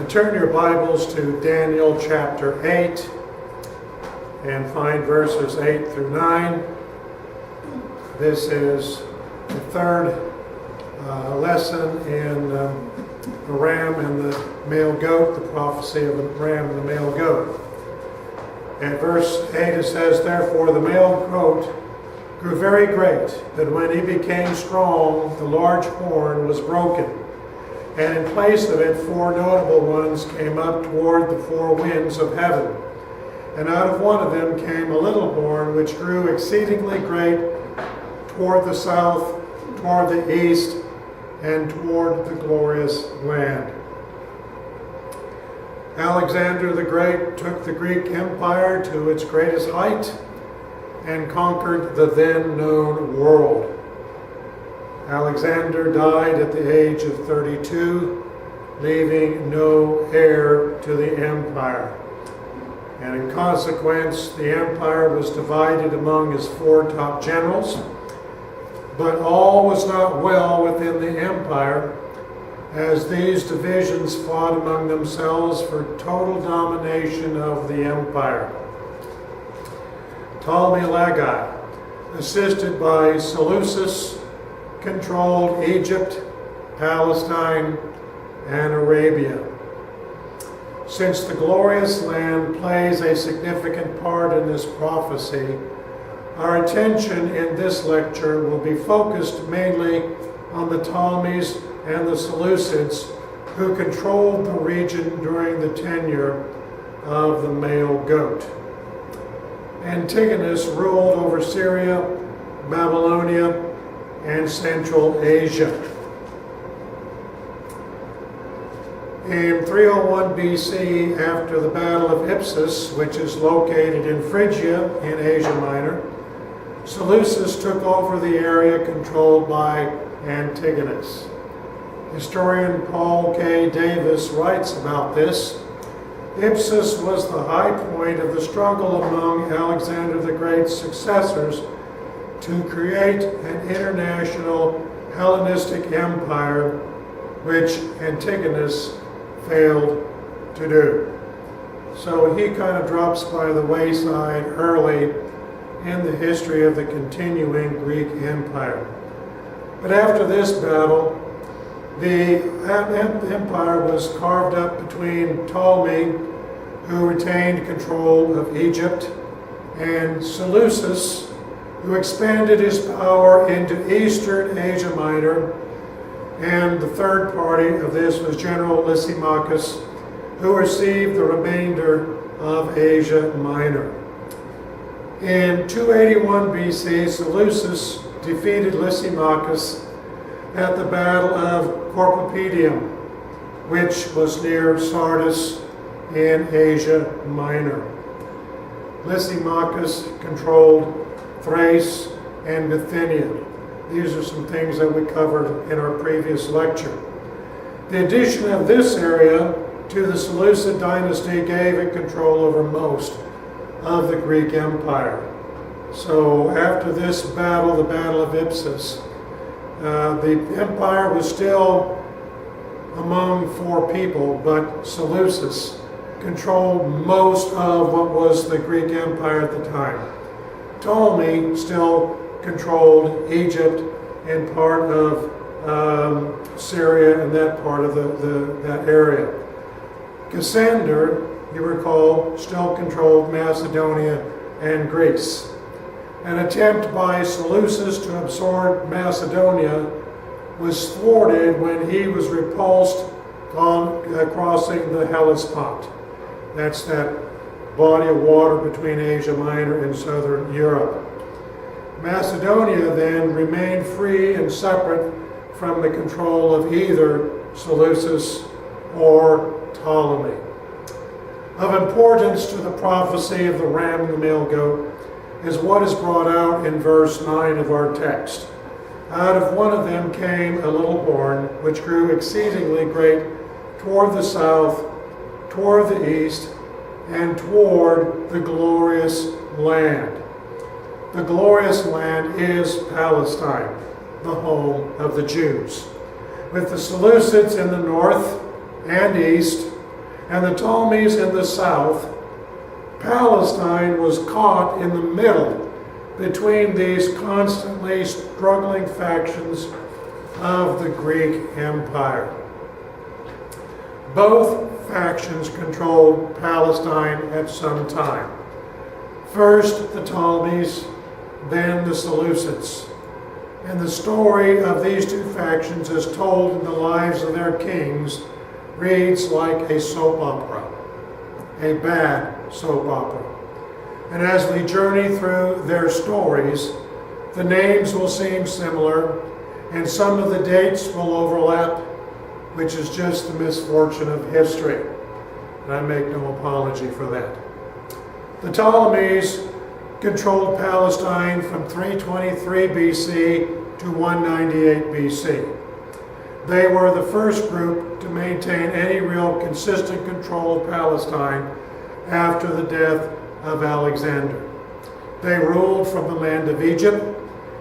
Turn your Bibles to Daniel chapter 8 and find verses 8 through 9. This is the third lesson in the ram and the male goat, the prophecy of the ram and the male goat. At verse 8 it says, "Therefore the male goat grew very great, that when he became strong, the large horn was broken. And in place of it, four notable ones came up toward the four winds of heaven. And out of one of them came a little horn, which grew exceedingly great toward the south, toward the east, and toward the glorious land." Alexander the Great took the Greek Empire to its greatest height and conquered the then known world. Alexander died at the age of 32, leaving no heir to the empire. And in consequence, the empire was divided among his four top generals. But all was not well within the empire, as these divisions fought among themselves for total domination of the empire. Ptolemaic, assisted by Seleucus, controlled Egypt, Palestine, and Arabia. Since the glorious land plays a significant part in this prophecy, our attention in this lecture will be focused mainly on the Ptolemies and the Seleucids, who controlled the region during the tenure of the male goat. Antigonus ruled over Syria, Babylonia, and Central Asia. In 301 BC, after the Battle of Ipsus, which is located in Phrygia in Asia Minor, Seleucus took over the area controlled by Antigonus. Historian Paul K. Davis writes about this. Ipsus was the high point of the struggle among Alexander the Great's successors to create an international Hellenistic empire, which Antigonus failed to do. So he kind of drops by the wayside early in the history of the continuing Greek Empire. But after this battle, the empire was carved up between Ptolemy, who retained control of Egypt, and Seleucus, who expanded his power into eastern Asia Minor. And the third party of this was General Lysimachus, who received the remainder of Asia Minor. In 281 BC, Seleucus defeated Lysimachus at the Battle of Corpopedium, which was near Sardis in Asia Minor. Lysimachus controlled Thrace and Bithynia. These are some things that we covered in our previous lecture. The addition of this area to the Seleucid dynasty gave it control over most of the Greek Empire. So after this battle, the Battle of Ipsus, the empire was still among four people, but Seleucus controlled most of what was the Greek Empire at the time. Ptolemy still controlled Egypt and part of Syria and that part of that area. Cassander, you recall, still controlled Macedonia and Greece. An attempt by Seleucus to absorb Macedonia was thwarted when he was repulsed on crossing the Hellespont. That's that body of water between Asia Minor and southern Europe. Macedonia then remained free and separate from the control of either Seleucus or Ptolemy. Of importance to the prophecy of the ram and the male goat is what is brought out in verse 9 of our text. Out of one of them came a little horn, which grew exceedingly great toward the south, toward the east, and toward the glorious land. The glorious land is Palestine, the home of the Jews. With the Seleucids in the north and east, and the Ptolemies in the south, Palestine was caught in the middle between these constantly struggling factions of the Greek Empire. Both factions controlled Palestine at some time. First the Ptolemies, then the Seleucids. And the story of these two factions as told in the lives of their kings reads like a soap opera, a bad soap opera. And as we journey through their stories, the names will seem similar, and some of the dates will overlap, which is just the misfortune of history. And I make no apology for that. The Ptolemies controlled Palestine from 323 BC to 198 BC. They were the first group to maintain any real consistent control of Palestine after the death of Alexander. They ruled from the land of Egypt,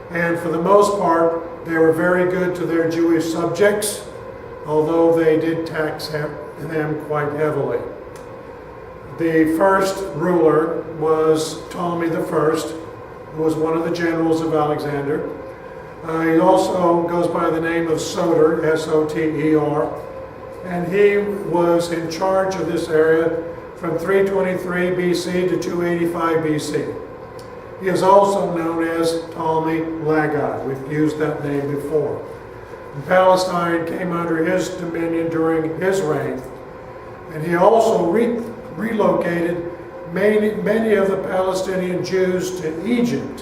and for the most part, they were very good to their Jewish subjects, although they did tax them quite heavily. The first ruler was Ptolemy I, who was one of the generals of Alexander. He also goes by the name of Soter, S-O-T-E-R, and he was in charge of this area from 323 BC to 285 BC. He is also known as Ptolemy Lagai. We've used that name before. And Palestine came under his dominion during his reign, and he also relocated many of the Palestinian Jews to Egypt,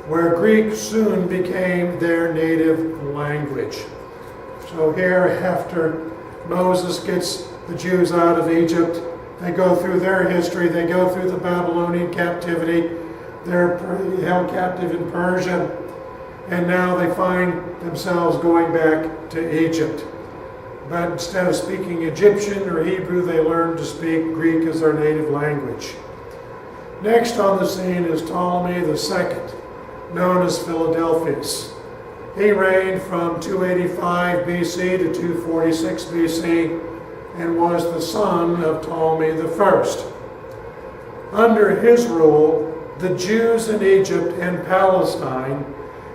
where Greek soon became their native language. So here, after Moses gets the Jews out of Egypt, they go through their history, they go through the Babylonian captivity, they're held captive in Persia, and now they find themselves going back to Egypt. But instead of speaking Egyptian or Hebrew, they learn to speak Greek as their native language. Next on the scene is Ptolemy II, known as Philadelphus. He reigned from 285 BC to 246 BC and was the son of Ptolemy I. Under his rule, the Jews in Egypt and Palestine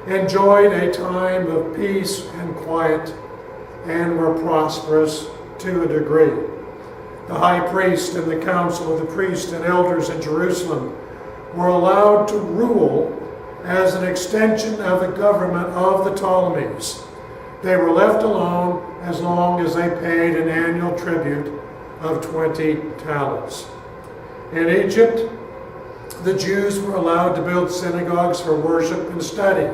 enjoyed a time of peace and quiet and were prosperous to a degree. The high priest and the council of the priests and elders in Jerusalem were allowed to rule as an extension of the government of the Ptolemies. They were left alone as long as they paid an annual tribute of 20 talents. In Egypt, the Jews were allowed to build synagogues for worship and study.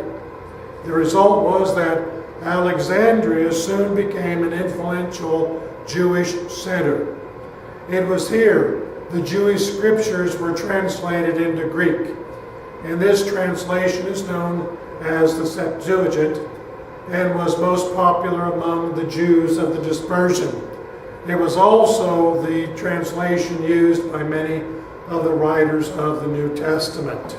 The result was that Alexandria soon became an influential Jewish center. It was here the Jewish scriptures were translated into Greek, and this translation is known as the Septuagint and was most popular among the Jews of the dispersion. It was also the translation used by many of the writers of the New Testament.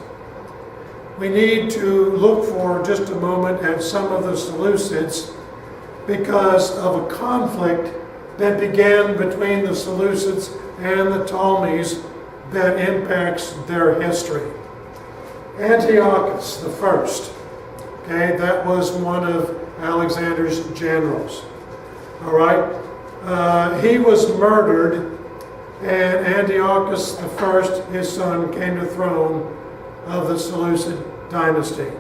We need to look for just a moment at some of the Seleucids because of a conflict that began between the Seleucids and the Ptolemies that impacts their history. Antiochus I, okay, that was one of Alexander's generals. All right, he was murdered, and Antiochus I, his son, came to the throne of the Seleucid dynasty.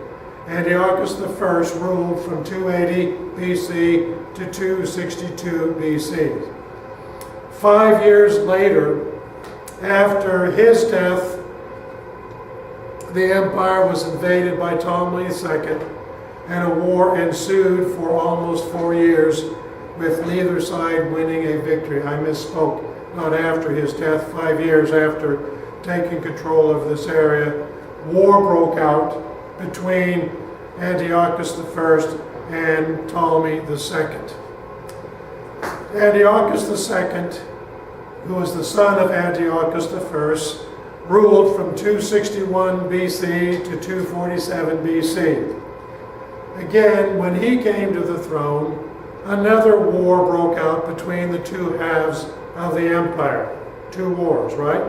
Antiochus I ruled from 280 BC to 262 BC. 5 years later, after his death, the empire was invaded by Ptolemy II, and a war ensued for almost 4 years, with neither side winning a victory. I misspoke, not after his death. 5 years after taking control of this area, war broke out between Antiochus I and Ptolemy II. Antiochus II, who was the son of Antiochus I, ruled from 261 BC to 247 BC. Again, when he came to the throne, another war broke out between the two halves of the empire. 2 wars, right?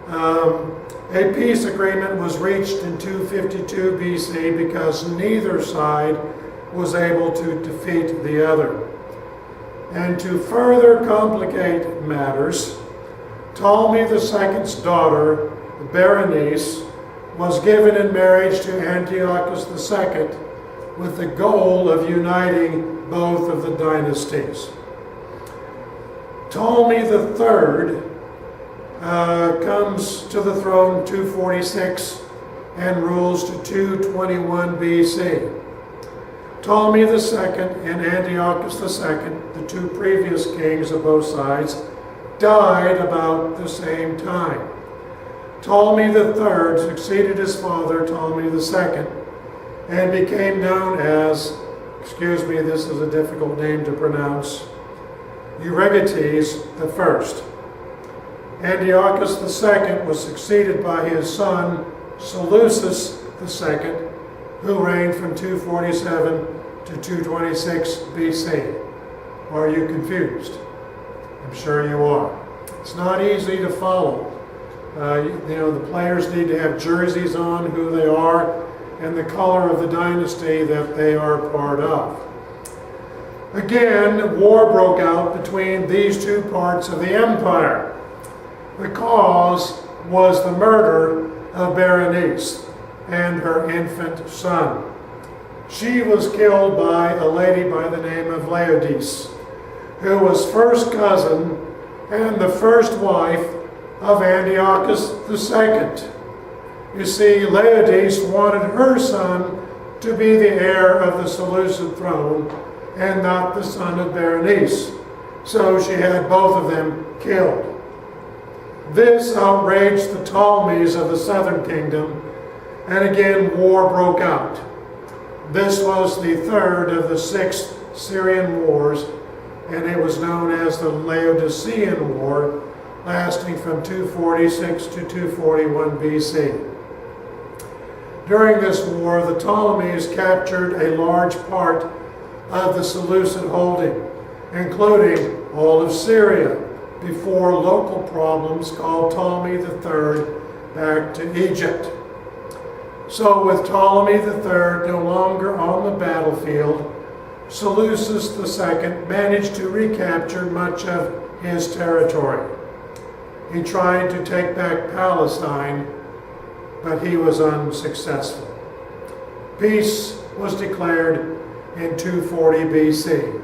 A peace agreement was reached in 252 BC because neither side was able to defeat the other. And to further complicate matters, Ptolemy II's daughter, Berenice, was given in marriage to Antiochus II with the goal of uniting both of the dynasties. Ptolemy III comes to the throne 246 and rules to 221 BC. Ptolemy II and Antiochus II, the 2 previous kings of both sides, died about the same time. Ptolemy III succeeded his father, Ptolemy II, and became known as, excuse me, this is a difficult name to pronounce, Euergetes I. Antiochus II was succeeded by his son, Seleucus II, who reigned from 247 to 226 BC. Are you confused? I'm sure you are. It's not easy to follow. The players need to have jerseys on, who they are, and the color of the dynasty that they are part of. Again, war broke out between these 2 parts of the empire. The cause was the murder of Berenice and her infant son. She was killed by a lady by the name of Laodice, who was first cousin and the first wife of Antiochus II. You see, Laodice wanted her son to be the heir of the Seleucid throne and not the son of Berenice, so she had both of them killed. This outraged the Ptolemies of the southern kingdom, and again war broke out. This was the 3rd of the 6 Syrian wars, and it was known as the Laodicean War, lasting from 246 to 241 BC. During this war, the Ptolemies captured a large part of the Seleucid holding, including all of Syria, before local problems called Ptolemy III back to Egypt. So with Ptolemy III no longer on the battlefield, Seleucus II managed to recapture much of his territory. He tried to take back Palestine, but he was unsuccessful. Peace was declared in 240 BC.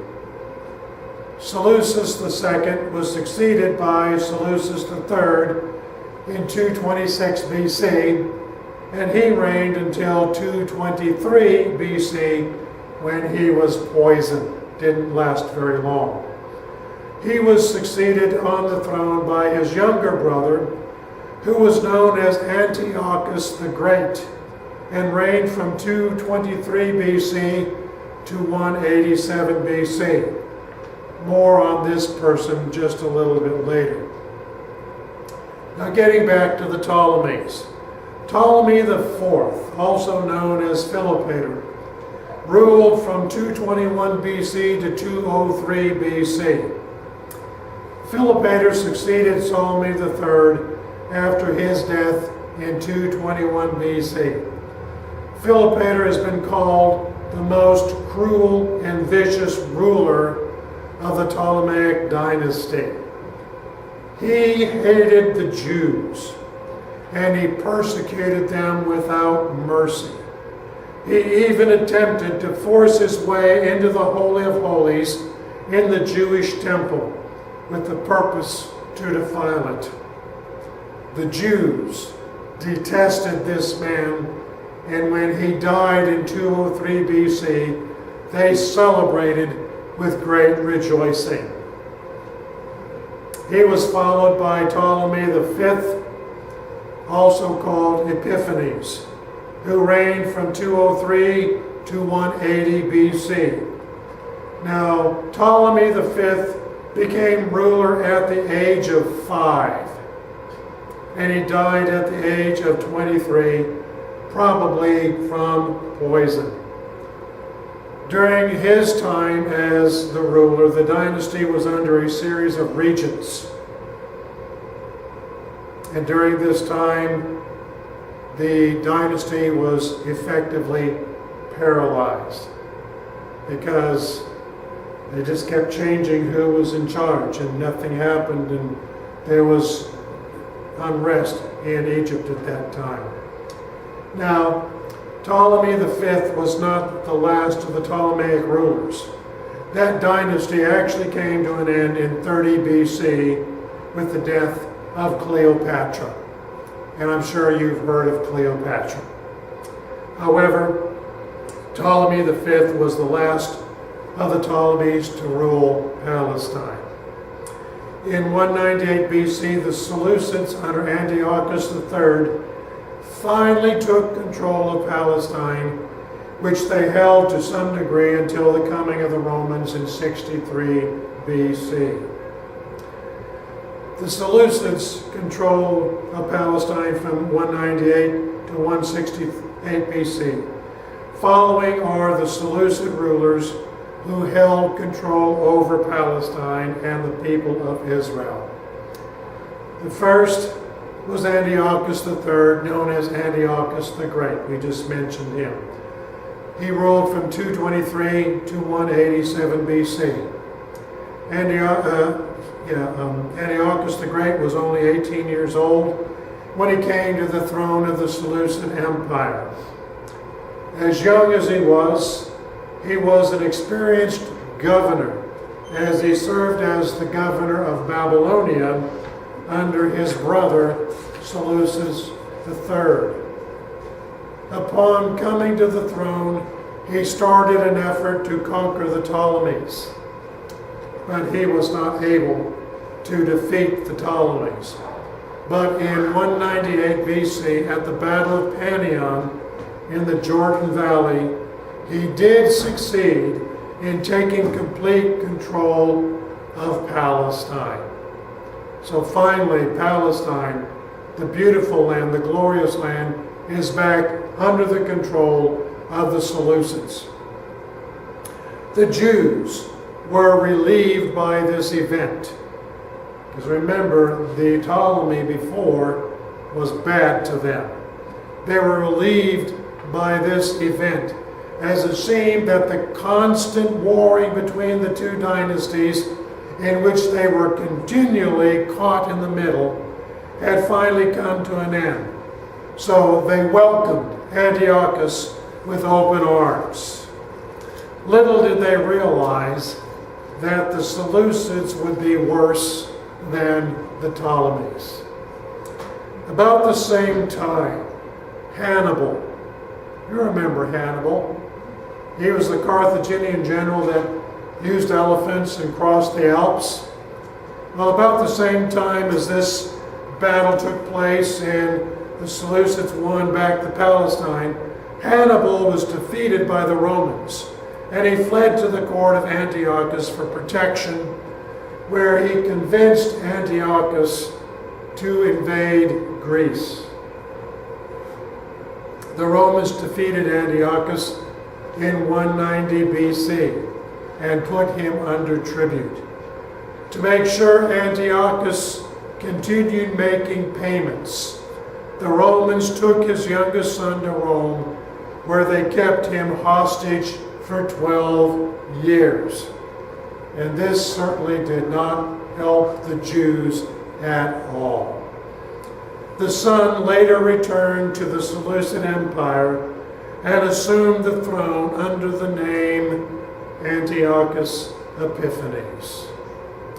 Seleucus II was succeeded by Seleucus III in 226 BC, and he reigned until 223 BC when he was poisoned. Didn't last very long. He was succeeded on the throne by his younger brother, who was known as Antiochus the Great, and reigned from 223 BC to 187 BC. More on this person just a little bit later. Now getting back to the Ptolemies. Ptolemy IV, also known as Philopator, ruled from 221 BC to 203 BC. Philopator succeeded Ptolemy III after his death in 221 BC. Philopator has been called the most cruel and vicious ruler of the Ptolemaic dynasty. He hated the Jews, and he persecuted them without mercy. He even attempted to force his way into the Holy of Holies in the Jewish temple with the purpose to defile it. The Jews detested this man, and when he died in 203 BC, they celebrated with great rejoicing. He was followed by Ptolemy V, also called Epiphanes, who reigned from 203 to 180 BC. Now, Ptolemy V became ruler at the age of 5, and he died at the age of 23, probably from poison. During his time as the ruler, the dynasty was under a series of regents. And during this time, the dynasty was effectively paralyzed because they just kept changing who was in charge and nothing happened, and there was unrest in Egypt at that time. Now, Ptolemy V was not the last of the Ptolemaic rulers. That dynasty actually came to an end in 30 BC with the death of Cleopatra. And I'm sure you've heard of Cleopatra. However, Ptolemy V was the last of the Ptolemies to rule Palestine. In 198 BC, the Seleucids under Antiochus III finally took control of Palestine, which they held to some degree until the coming of the Romans in 63 BC. The Seleucids controlled of Palestine from 198 to 168 BC. Following are the Seleucid rulers who held control over Palestine and the people of Israel. The first was Antiochus III, known as Antiochus the Great. We just mentioned him. He ruled from 223 to 187 BC. Antiochus the Great was only 18 years old when he came to the throne of the Seleucid Empire. As young as he was an experienced governor, as he served as the governor of Babylonia under his brother Seleucus III. Upon coming to the throne, he started an effort to conquer the Ptolemies, but he was not able to defeat the Ptolemies. But in 198 BC, at the Battle of Panion in the Jordan Valley, he did succeed in taking complete control of Palestine. So finally, Palestine, the beautiful land, the glorious land, is back under the control of the Seleucids. The Jews were relieved by this event. Because remember, the Ptolemy before was bad to them. They were relieved by this event, as it seemed that the constant warring between the two dynasties, in which they were continually caught in the middle, had finally come to an end. So they welcomed Antiochus with open arms. Little did they realize that the Seleucids would be worse than the Ptolemies. About the same time, Hannibal, you remember Hannibal? He was the Carthaginian general that used elephants and crossed the Alps. Well, about the same time as this battle took place and the Seleucids won back to Palestine, Hannibal was defeated by the Romans, and he fled to the court of Antiochus for protection, where he convinced Antiochus to invade Greece. The Romans defeated Antiochus in 190 BC and put him under tribute. To make sure Antiochus continued making payments, the Romans took his youngest son to Rome, where they kept him hostage for 12 years. And this certainly did not help the Jews at all. The son later returned to the Seleucid Empire and assumed the throne under the name Antiochus Epiphanes.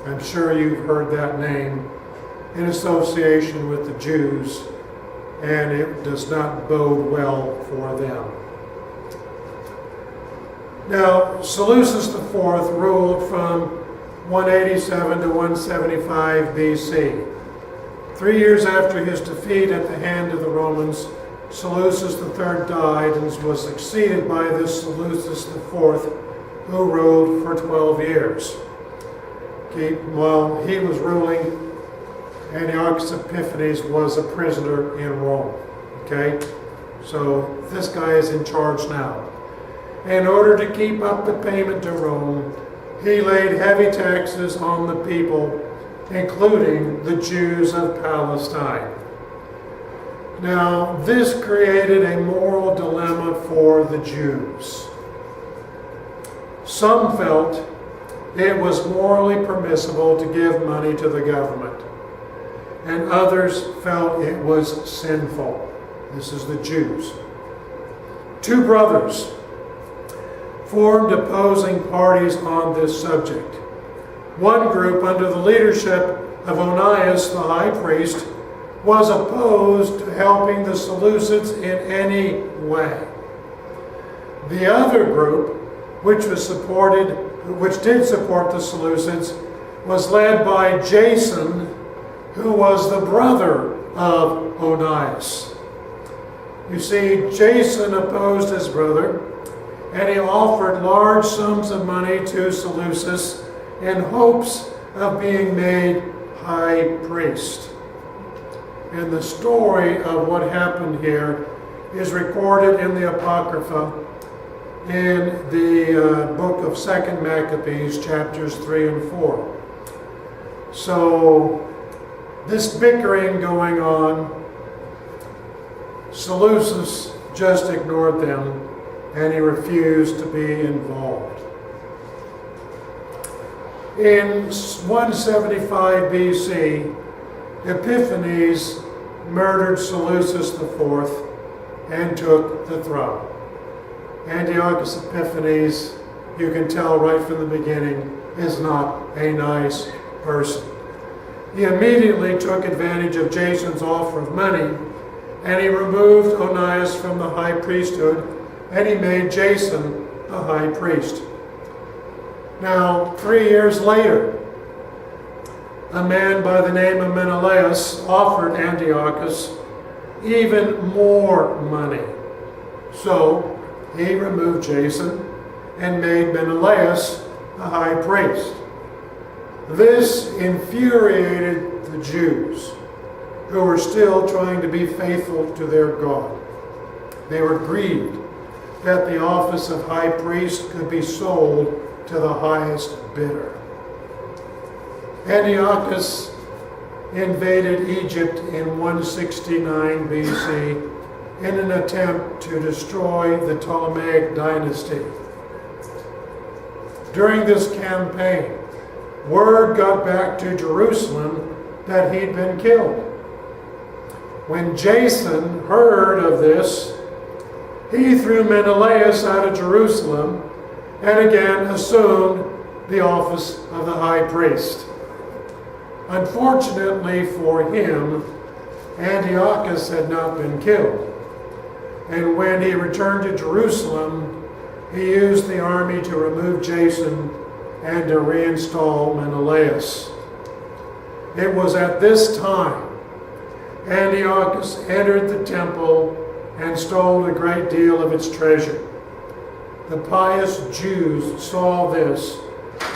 I'm sure you've heard that name in association with the Jews, and it does not bode well for them. Now, Seleucus IV ruled from 187 to 175 BC. 3 years after his defeat at the hand of the Romans, Seleucus III died and was succeeded by this Seleucus IV, who ruled for 12 years. While he was ruling, Antiochus Epiphanes was a prisoner in Rome. Okay? So this guy is in charge now. in order to keep up the payment to Rome, he laid heavy taxes on the people, including the Jews of Palestine. Now, this created a moral dilemma for the Jews. Some felt it was morally permissible to give money to the government, and others felt it was sinful. This is the Jews. Two brothers formed opposing parties on this subject. One group, under the leadership of Onias, the high priest, was opposed to helping the Seleucids in any way. The other group, which did support the Seleucids, was led by Jason, who was the brother of Onias. You see, Jason opposed his brother, and he offered large sums of money to Seleucus in hopes of being made high priest. And the story of what happened here is recorded in the Apocrypha in the book of 2 Maccabees, chapters 3 and 4. So, this bickering going on, Seleucus just ignored them, and he refused to be involved. In 175 BC, Epiphanes murdered Seleucus IV and took the throne. Antiochus Epiphanes, you can tell right from the beginning, is not a nice person. He immediately took advantage of Jason's offer of money, and he removed Onias from the high priesthood, and he made Jason the high priest. Now, 3 years later, a man by the name of Menelaus offered Antiochus even more money. So he removed Jason and made Menelaus the high priest. This infuriated the Jews, who were still trying to be faithful to their God. They were grieved that the office of high priest could be sold to the highest bidder. Antiochus invaded Egypt in 169 BC in an attempt to destroy the Ptolemaic dynasty. During this campaign, word got back to Jerusalem that he'd been killed. When Jason heard of this, he threw Menelaus out of Jerusalem and again assumed the office of the high priest. Unfortunately for him, Antiochus had not been killed. And when he returned to Jerusalem, he used the army to remove Jason and to reinstall Menelaus. It was at this time Antiochus entered the temple and stole a great deal of its treasure. The pious Jews saw this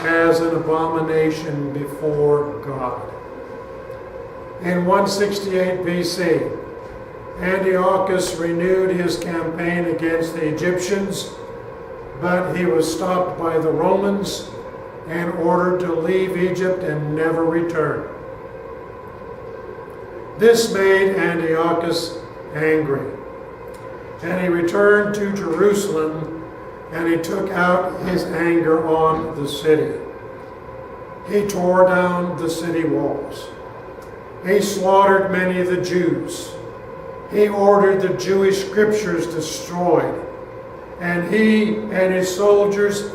as an abomination before God. In 168 BC, Antiochus renewed his campaign against the Egyptians, but he was stopped by the Romans and ordered to leave Egypt and never return. This made Antiochus angry, and he returned to Jerusalem, and he took out his anger on the city. He tore down the city walls. He slaughtered many of the Jews. He ordered the Jewish scriptures destroyed. And he and his soldiers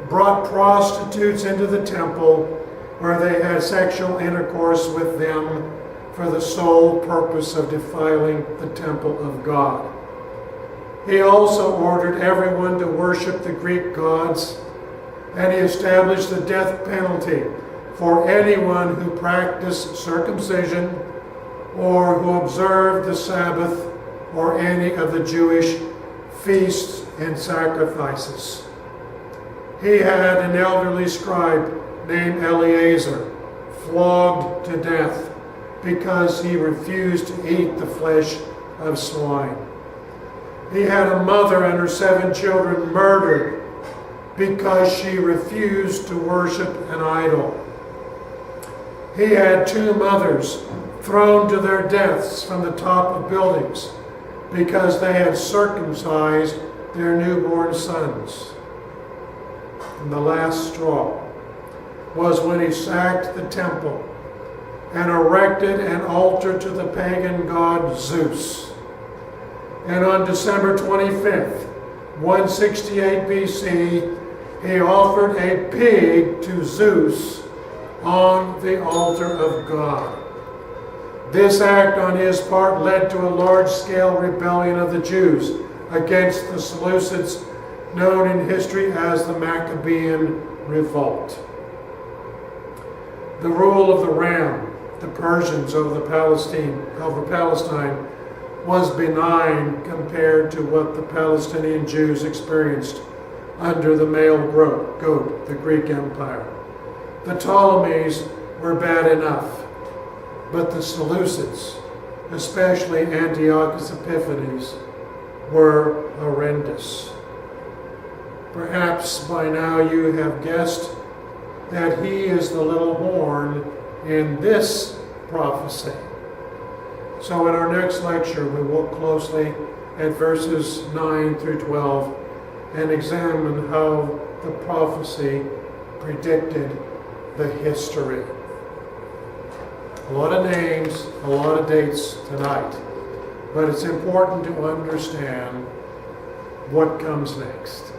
brought prostitutes into the temple, where they had sexual intercourse with them for the sole purpose of defiling the temple of God. He also ordered everyone to worship the Greek gods, and he established the death penalty for anyone who practiced circumcision or who observed the Sabbath or any of the Jewish feasts and sacrifices. He had an elderly scribe named Eleazar flogged to death because he refused to eat the flesh of swine. He had a mother and her 7 children murdered because she refused to worship an idol. He had 2 mothers thrown to their deaths from the top of buildings because they had circumcised their newborn sons. And the last straw was when he sacked the temple and erected an altar to the pagan god Zeus. And on December 25th, 168 BC, he offered a pig to Zeus on the altar of God. This act on his part led to a large-scale rebellion of the Jews against the Seleucids, known in history as the Maccabean Revolt. The rule of the ram, the Persians over Palestine, was benign compared to what the Palestinian Jews experienced under the male goat, the Greek Empire. The Ptolemies were bad enough, but the Seleucids, especially Antiochus Epiphanes, were horrendous. Perhaps by now you have guessed that he is the little horn in this prophecy. So in our next lecture, we will look closely at verses 9 through 12 and examine how the prophecy predicted the history. A lot of names, a lot of dates tonight, but it's important to understand what comes next.